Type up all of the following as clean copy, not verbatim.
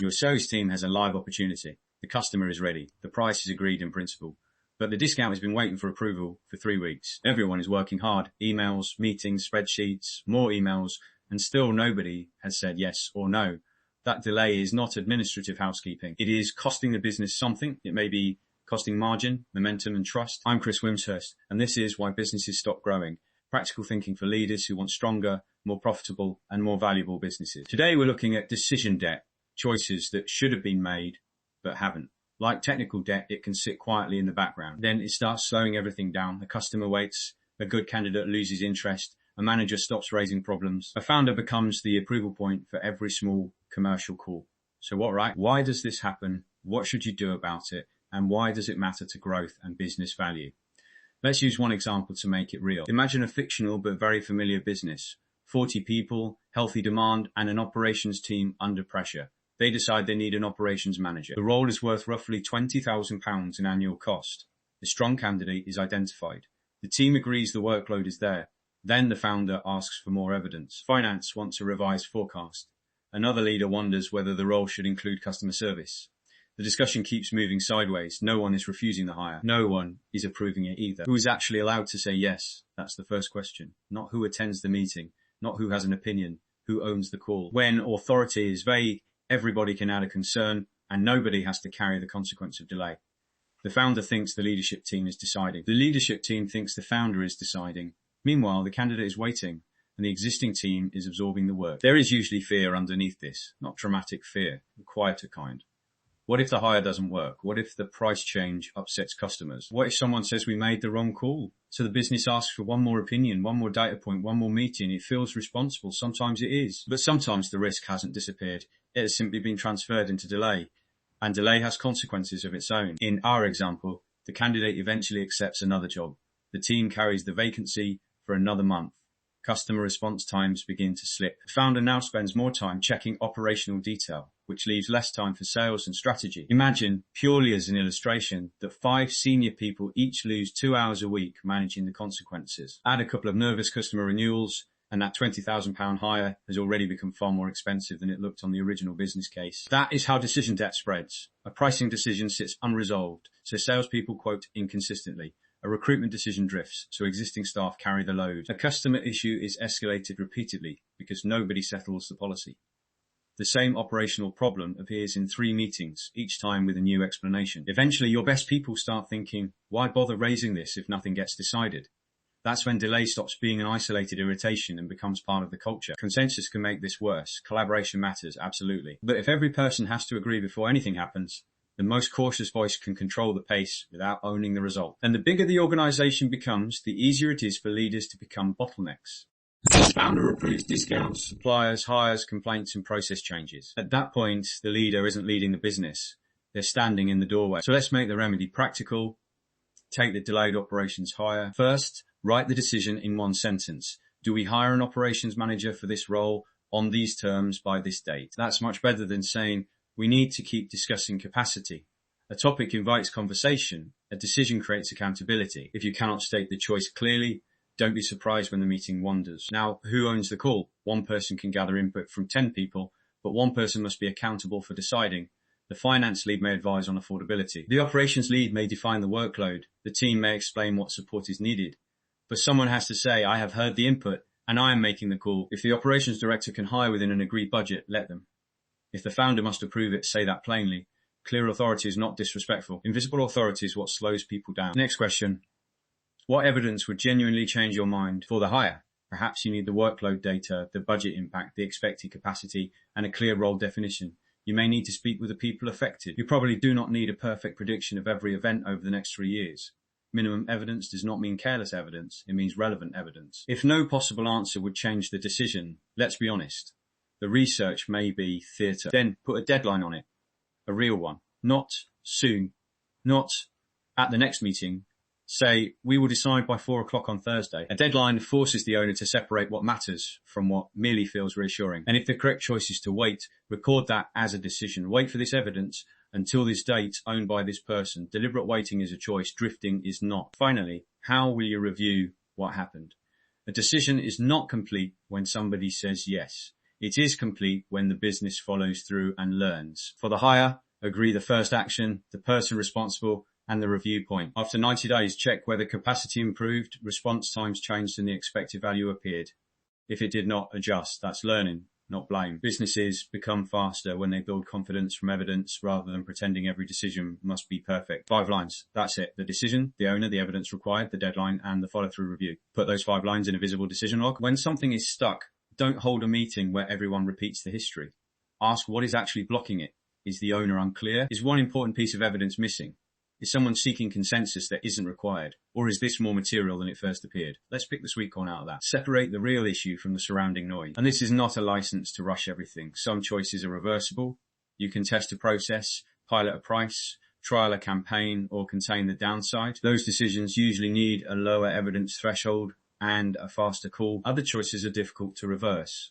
Your sales team has a live opportunity. The customer is ready. The price is agreed in principle. But the discount has been waiting for approval for 3 weeks. Everyone is working hard. Emails, meetings, spreadsheets, more emails, and still nobody has said yes or no. That delay is not administrative housekeeping. It is costing the business something. It may be costing margin, momentum, and trust. I'm Wimshurst, and this is why businesses stop growing. Practical thinking for leaders who want stronger, more profitable, and more valuable businesses. Today we're looking at decision debt, choices that should have been made but haven't. Like technical debt, it can sit quietly in the background. Then it starts slowing everything down. The customer waits, a good candidate loses interest, a manager stops raising problems. A founder becomes the approval point for every small commercial call. So what, right? Why does this happen? What should you do about it? And why does it matter to growth and business value? Let's use one example to make it real. Imagine a fictional but very familiar business. 40 people, healthy demand, and an operations team under pressure. They decide they need an operations manager. The role is worth roughly £20,000 in annual cost. A strong candidate is identified. The team agrees the workload is there. Then the founder asks for more evidence. Finance wants a revised forecast. Another leader wonders whether the role should include customer service. The discussion keeps moving sideways. No one is refusing the hire. No one is approving it either. Who is actually allowed to say yes? That's the first question. Not who attends the meeting, not who has an opinion, who owns the call. When authority is vague, everybody can add a concern, and nobody has to carry the consequence of delay. The founder thinks the leadership team is deciding. The leadership team thinks the founder is deciding. Meanwhile, the candidate is waiting, and the existing team is absorbing the work. There is usually fear underneath this, not dramatic fear, the quieter kind. What if the hire doesn't work? What if the price change upsets customers? What if someone says we made the wrong call? So the business asks for one more opinion, one more data point, one more meeting. It feels responsible. Sometimes it is. But sometimes the risk hasn't disappeared. It has simply been transferred into delay. And delay has consequences of its own. In our example, the candidate eventually accepts another job. The team carries the vacancy for another month. Customer response times begin to slip. The founder now spends more time checking operational detail, which leaves less time for sales and strategy. Imagine, purely as an illustration, that 5 senior people each lose 2 hours a week managing the consequences. Add a couple of nervous customer renewals, and that £20,000 hire has already become far more expensive than it looked on the original business case. That is how decision debt spreads. A pricing decision sits unresolved, so salespeople quote inconsistently. A recruitment decision drifts, so existing staff carry the load. A customer issue is escalated repeatedly because nobody settles the policy. The same operational problem appears in 3 meetings, each time with a new explanation. Eventually, your best people start thinking, why bother raising this if nothing gets decided? That's when delay stops being an isolated irritation and becomes part of the culture. Consensus can make this worse. Collaboration matters, absolutely. But if every person has to agree before anything happens, the most cautious voice can control the pace without owning the result. And the bigger the organization becomes, the easier it is for leaders to become bottlenecks. This founder approves discounts, Suppliers, hires, complaints, and process changes. At that point, the leader isn't leading the business. They're standing in the doorway. So let's make the remedy practical. Take the delayed operations hire. First, write the decision in 1 sentence. Do we hire an operations manager for this role on these terms by this date? That's much better than saying, we need to keep discussing capacity. A topic invites conversation. A decision creates accountability. If you cannot state the choice clearly, don't be surprised when the meeting wanders. Now, who owns the call? One person can gather input from 10 people, but one person must be accountable for deciding. The finance lead may advise on affordability. The operations lead may define the workload. The team may explain what support is needed. But someone has to say, I have heard the input and I am making the call. If the operations director can hire within an agreed budget, let them. If the founder must approve it, say that plainly. Clear authority is not disrespectful. Invisible authority is what slows people down. Next question. What evidence would genuinely change your mind for the hire? Perhaps you need the workload data, the budget impact, the expected capacity, and a clear role definition. You may need to speak with the people affected. You probably do not need a perfect prediction of every event over the next 3 years. Minimum evidence does not mean careless evidence. It means relevant evidence. If no possible answer would change the decision, let's be honest. The research may be theatre. Then put a deadline on it. A real one. Not soon. Not at the next meeting. Say, we will decide by 4 o'clock on Thursday. A deadline forces the owner to separate what matters from what merely feels reassuring. And if the correct choice is to wait, record that as a decision. Wait for this evidence until this date owned by this person. Deliberate waiting is a choice. Drifting is not. Finally, how will you review what happened? A decision is not complete when somebody says yes. It is complete when the business follows through and learns. For the hire, agree the first action, the person responsible, and the review point. After 90 days, check whether capacity improved, response times changed, and the expected value appeared. If it did not, adjust. That's learning, not blame. Businesses become faster when they build confidence from evidence rather than pretending every decision must be perfect. 5 lines. That's it. The decision, the owner, the evidence required, the deadline, and the follow-through review. Put those 5 lines in a visible decision log. When something is stuck, don't hold a meeting where everyone repeats the history. Ask what is actually blocking it. Is the owner unclear? Is one important piece of evidence missing? Is someone seeking consensus that isn't required? Or is this more material than it first appeared? Let's pick the sweet corn out of that. Separate the real issue from the surrounding noise. And this is not a license to rush everything. Some choices are reversible. You can test a process, pilot a price, trial a campaign, or contain the downside. Those decisions usually need a lower evidence threshold and a faster call. Other choices are difficult to reverse.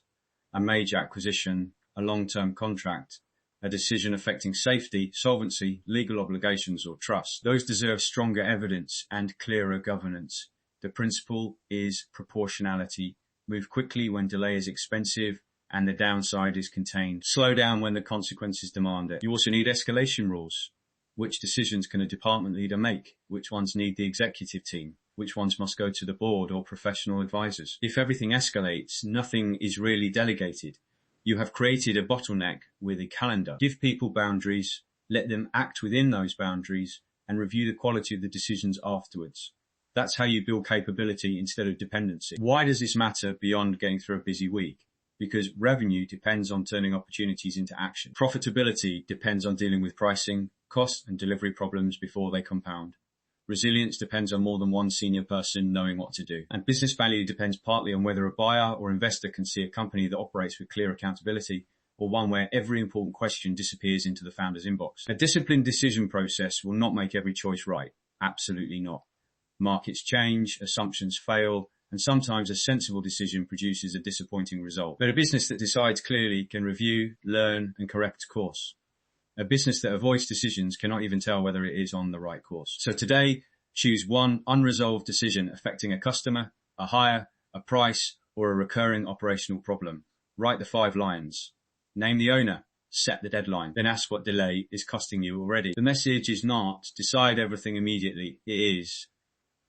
A major acquisition, a long-term contract, a decision affecting safety, solvency, legal obligations, or trust. Those deserve stronger evidence and clearer governance. The principle is proportionality. Move quickly when delay is expensive and the downside is contained. Slow down when the consequences demand it. You also need escalation rules. Which decisions can a department leader make? Which ones need the executive team? Which ones must go to the board or professional advisors? If everything escalates, nothing is really delegated. You have created a bottleneck with a calendar. Give people boundaries, let them act within those boundaries, and review the quality of the decisions afterwards. That's how you build capability instead of dependency. Why does this matter beyond getting through a busy week? Because revenue depends on turning opportunities into action. Profitability depends on dealing with pricing, cost, and delivery problems before they compound. Resilience depends on more than one senior person knowing what to do. And business value depends partly on whether a buyer or investor can see a company that operates with clear accountability, or one where every important question disappears into the founder's inbox. A disciplined decision process will not make every choice right. Absolutely not. Markets change, assumptions fail, and sometimes a sensible decision produces a disappointing result. But a business that decides clearly can review, learn, and correct course. A business that avoids decisions cannot even tell whether it is on the right course. So today, choose one unresolved decision affecting a customer, a hire, a price, or a recurring operational problem. Write the 5 lines. Name the owner. Set the deadline. Then ask what delay is costing you already. The message is not decide everything immediately. It is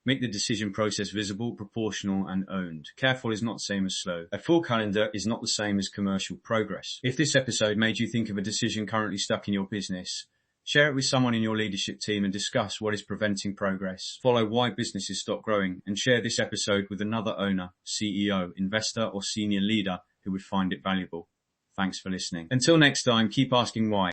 make the decision process visible, proportional, and owned. Careful is not the same as slow. A full calendar is not the same as commercial progress. If this episode made you think of a decision currently stuck in your business, share it with someone in your leadership team and discuss what is preventing progress. Follow why businesses stop growing and share this episode with another owner, CEO, investor, or senior leader who would find it valuable. Thanks for listening. Until next time, keep asking why.